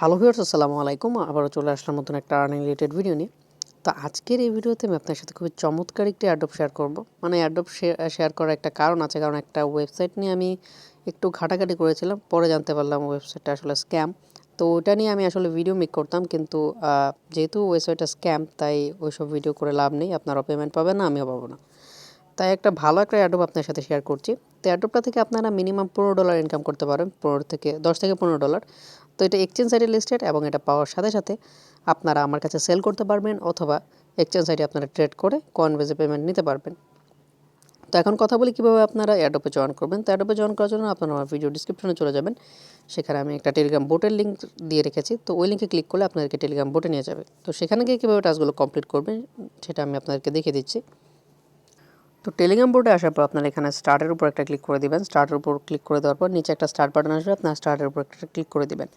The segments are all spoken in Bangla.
হ্যালো ভিউয়ার্স, আসসালামু আলাইকুম। আবারও চলে আসলাম নতুন একটা আর্নিং রিলেটেড ভিডিও নিয়ে। তো আজকের এই ভিডিওতে আমি আপনার সাথে খুবই চমৎকার একটি অ্যাডোব শেয়ার করব। মানে অ্যাডোব শেয়ার করার একটা কারণ আছে, কারণ একটা ওয়েবসাইট নিয়ে আমি একটু ঘাটাঘাটি করেছিলাম, পরে জানতে পারলাম ওয়েবসাইটটা আসলে স্ক্যাম। তো ওটা নিয়ে আমি আসলে ভিডিও মেক করতাম, কিন্তু যেহেতু ওয়েবসাইটটা স্ক্যাম, তাই ওইসব ভিডিও করে লাভ নেই। আপনারাও পেমেন্ট পাবেন না, আমিও পাবো না। তাই একটা ভালো একটা অ্যাডোব আপনার সাথে শেয়ার করছি। তো অ্যাডোবটা থেকে আপনারা মিনিমাম $15 ইনকাম করতে পারেন, 10 থেকে $15। তো এটা এক্সচেঞ্জ সাইটে লিস্টেড, এবং এটা পাওয়ার সাথে সাথে আপনারা আমার কাছে সেল করতে পারবেন, অথবা এক্সচেঞ্জ সাইটে আপনারা ট্রেড করে কয়েন বেজে পেমেন্ট নিতে পারবেন। তো এখন কথা বলি কীভাবে আপনারা অ্যাডোবে জয়েন করবেন। তো অ্যাডোবে জয়েন করার জন্য আপনারা আমার ভিডিও ডিসক্রিপশনে চলে যাবেন। সেখানে আমি একটা টেলিগ্রাম বোটের লিঙ্ক দিয়ে রেখেছি। তো ওই লিঙ্কে ক্লিক করলে আপনাদেরকে টেলিগ্রাম বোটে নিয়ে যাবে। তো সেখানে গিয়ে কীভাবে টাস্কগুলো কমপ্লিট করবেন সেটা আমি আপনাদেরকে দেখিয়ে দিচ্ছি। তো টেলিগ্রাম বোর্ডে আসার পর আপনারা এখানে স্টার্টের উপর একটা ক্লিক করে দিবেন। স্টার্টের উপর ক্লিক করে দেওয়ার পর নিচে একটা স্টার্ট বাটন আসবে, আপনার স্টার্টের উপর একটা ক্লিক করে দিবেন।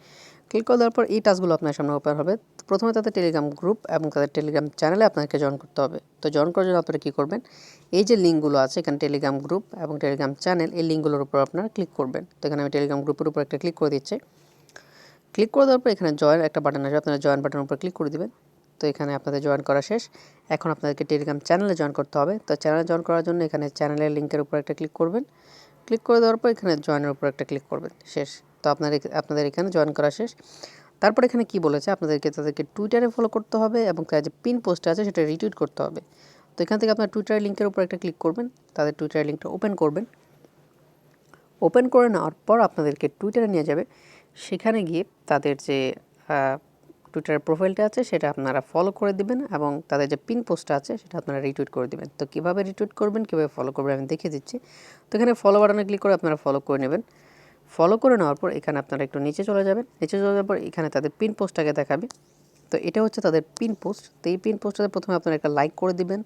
ক্লিক করে দেওয়ার পর এই টাস্কগুলো আপনার সামনে ওপেন হবে। প্রথমে তাদের টেলিগ্রাম গ্রুপ এবং তাদের টেলিগ্রাম চ্যানেলে আপনাকে জয়েন করতে হবে। তো জয়েন করার জন্য আপনারা কী করবেন, এই যে লিঙ্কগুলো আছে এখানে টেলিগ্রাম গ্রুপ এবং টেলিগ্রাম চ্যানেল, এই লিঙ্কগুলোর উপর আপনারা ক্লিক করবেন। তো এখানে আমি টেলিগ্রাম গ্রুপের উপর একটা ক্লিক করে দিচ্ছি। ক্লিক করে দেওয়ার পর এখানে জয়েন একটা বাটন আসবে, আপনারা জয়েন বাটনের উপর ক্লিক করে দিবেন। তো এখানে আপনাদের জয়েন করা শেষ। এখন আপনাদেরকে টেলিগ্রাম চ্যানেলে জয়েন করতে হবে। তো চ্যানেলে জয়েন করার জন্য এখানে চ্যানেলের লিঙ্কের উপর একটা ক্লিক করবেন। ক্লিক করে দেওয়ার পর এখানে জয়েনের উপর একটা ক্লিক করবেন। শেষ। তো আপনাদের এখানে জয়েন করা শেষ। তারপর এখানে কি বলেছে, তাদেরকে টুইটারে ফলো করতে হবে এবং তার যে পিন পোস্ট আছে সেটা রিটুইট করতে হবে। তো এখান থেকে আপনার টুইটারের লিঙ্কের উপর একটা ক্লিক করবেন, তাদের টুইটারের লিঙ্কটা ওপেন করবেন। ওপেন করে নেওয়ার পর আপনাদেরকে টুইটারে নিয়ে যাবে। সেখানে গিয়ে তাদের যে টুইটারের প্রোফাইলটা আছে সেটা আপনারা ফলো করে দিবেন, এবং তাদের যে পিন পোস্টটা আছে সেটা আপনারা রিটুইট করে দিবেন। তো কীভাবে রিটুইট করবেন, কীভাবে ফলো করবেন আমি দেখিয়ে দিচ্ছি। তো এখানে ফলো বাটনে ক্লিক করে আপনারা ফলো করে নেবেন। ফলো করে নেওয়ার পর এখানে আপনারা একটু নিচে চলে যাবেন। নিচে চলে যাওয়ার পর এখানে তাদের পিন পোস্টটাকে দেখাবে। তো এটা হচ্ছে তাদের পিন পোস্ট। তো এই পিন পোস্টটাতে প্রথমে আপনারা একটা লাইক করে দিবেন।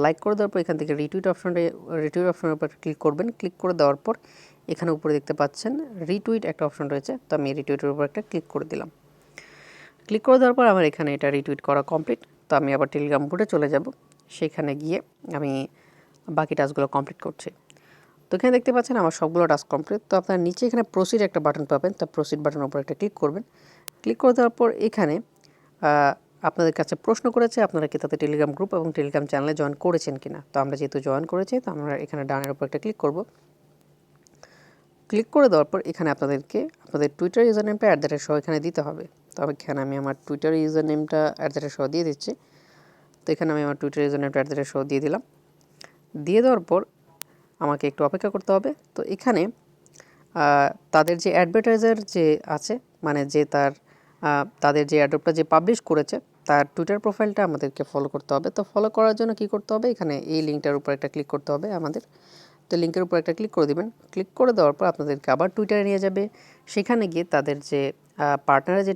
লাইক করে দেওয়ার পর এখান থেকে রিটুইট অপশনের উপর ক্লিক করবেন। ক্লিক করে দেওয়ার পর এখানে উপরে দেখতে পাচ্ছেন রিটুইট একটা অপশন রয়েছে। তো আমি রিটুইটের উপর একটা ক্লিক করে দিলাম। ক্লিক করে দেওয়ার পর আমার এখানে এটা রিটুইট করা কমপ্লিট। তো আমি আবার টেলিগ্রাম বোর্ডে চলে যাব। সেখানে গিয়ে আমি বাকি টাস্কগুলো কমপ্লিট করছি। তো এখানে দেখতে পাচ্ছেন আমার সবগুলো টাস্ক কমপ্লিট। তো আপনার নিচে এখানে প্রসিড একটা বাটন পাবেন। তো প্রসিড বাটনের উপর একটা ক্লিক করবেন। ক্লিক করে দেওয়ার পর এখানে আপনাদের কাছে প্রশ্ন করেছে আপনারা কি তাদের টেলিগ্রাম গ্রুপ এবং টেলিগ্রাম চ্যানেলে জয়েন করেছেন কিনা। তো আমরা যেহেতু জয়েন করেছি, তো আমরা এখানে ডানের উপর একটা ক্লিক করব। ক্লিক করে দেওয়ার পর এখানে আপনাদেরকে আপনাদের টুইটার ইউজার নেমটা @ সহ এখানে দিতে হবে। তো এখানে আমি আমার টুইটার ইউজার নেমটা @সহ দিয়ে দিচ্ছি। তো এখানে আমি আমার টুইটার ইউজার নেমটা @সহ দিয়ে দিলাম। দিয়ে দেওয়ার পর আমাকে একটু অপেক্ষা করতে হবে। তো এখানে তাদের যে অ্যাডভার্টাইজার যে আছে, মানে যে তাদের যে অ্যাডোবটা যে পাবলিশ করেছে তার টুইটার প্রোফাইলটা আমাদেরকে ফলো করতে হবে। তো ফলো করার জন্য কি করতে হবে, এখানে এই লিঙ্কটার উপর একটা ক্লিক করতে হবে আমাদের। তো লিঙ্কের উপর একটা ক্লিক করে দিবেন। ক্লিক করে দেওয়ার পর আপনাদেরকে আবার টুইটারে নিয়ে যাবে। সেখানে গিয়ে তাদের যে পার্টনারের যে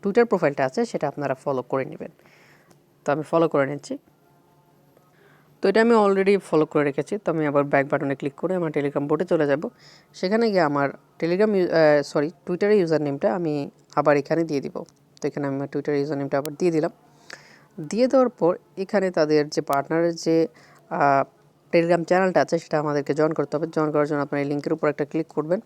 টুইটার প্রোফাইলটা আছে সেটা আপনারা ফলো করে নেবেন। তো আমি ফলো করে নিচ্ছি। তো এটা আমি অলরেডি ফলো করে রেখেছি। তো আমি আবার ব্যাক বাটনে ক্লিক করে আমার টেলিগ্রাম বোর্ডে চলে যাব। সেখানে গিয়ে আমার টুইটারের ইউজার নেমটা আমি আবার এখানে দিয়ে দিব। তো এখানে আমি আমার টুইটারের ইউজার নেমটা আবার দিয়ে দিলাম। দিয়ে দেওয়ার পর এখানে তাদের যে পার্টনারের যে টেলিগ্রাম চ্যানেলটা আছে সেটা আমাদেরকে জয়েন করতে হবে। জয়েন করার জন্য আপনার এই লিঙ্কের উপর একটা ক্লিক করবেন।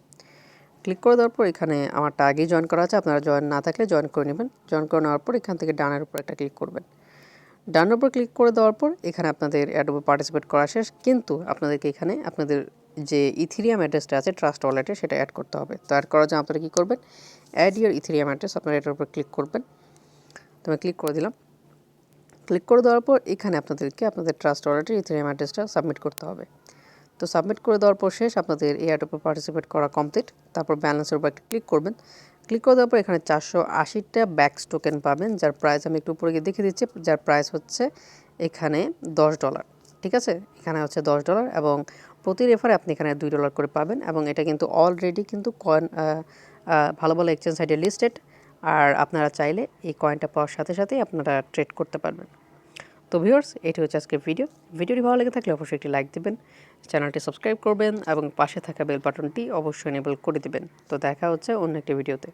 ক্লিক করে দেওয়ার পর এখানে আমারটা আগেই জয়েন করা আছে, আপনারা জয়েন না থাকলে জয়েন করে নেবেন। জয়েন করে নেওয়ার পর এখান থেকে ডানের উপর একটা ক্লিক করবেন। ডানের উপর ক্লিক করে দেওয়ার পর এখানে আপনাদের অ্যাডোবে পার্টিসিপেট করা শেষ, কিন্তু আপনাদেরকে এখানে আপনাদের যে ইথেরিয়াম অ্যাড্রেসটা আছে ট্রাস্ট ওয়ালেটে সেটা অ্যাড করতে হবে। তো অ্যাড করার জন্য আপনারা কী করবেন, অ্যাড ইউর ইথেরিয়াম অ্যাড্রেস, আপনারা এটার উপর ক্লিক করবেন। তো আমি ক্লিক করে দিলাম। ক্লিক করে দেওয়ার পর এখানে আপনাদেরকে আপনাদের ট্রাস্ট ওয়ালেটের ইথেরিয়াম অ্যাড্রেসটা সাবমিট করতে হবে। তো সাবমিট করে দেওয়ার পর শেষ, আপনাদের এই অ্যাডোবে পার্টিসিপেট করা কমপ্লিট। তারপর ব্যালেন্সের উপর একটা ক্লিক করবেন। ক্লিক করে দেওয়ার পর এখানে 480টা ব্যাকস টোকেন পাবেন, যার প্রাইস আমি একটু উপরে গিয়ে দেখিয়ে দিচ্ছি। যার প্রাইস হচ্ছে এখানে $10। ঠিক আছে, এখানে হচ্ছে $10, এবং প্রতি রেফারে আপনি এখানে $2 করে পাবেন। এবং এটা কিন্তু অলরেডি কিন্তু কয়েন ভালো ভালো এক্সচেঞ্জ সাইটে লিস্টেড, আর আপনারা চাইলে এই কয়েনটা পাওয়ার সাথে সাথেই আপনারা ট্রেড করতে পারবেন। তো ভিউয়ার্স, এটি হচ্ছে আজকের ভিডিওটি ভালো লেগে থাকলে অবশ্যই একটি লাইক দিবেন, চ্যানেলটি সাবস্ক্রাইব করবেন এবং পাশে থাকা বেল বাটনটি অবশ্যই এনেবল করে দিবেন। তো দেখা হচ্ছে অন্য একটি ভিডিওতে।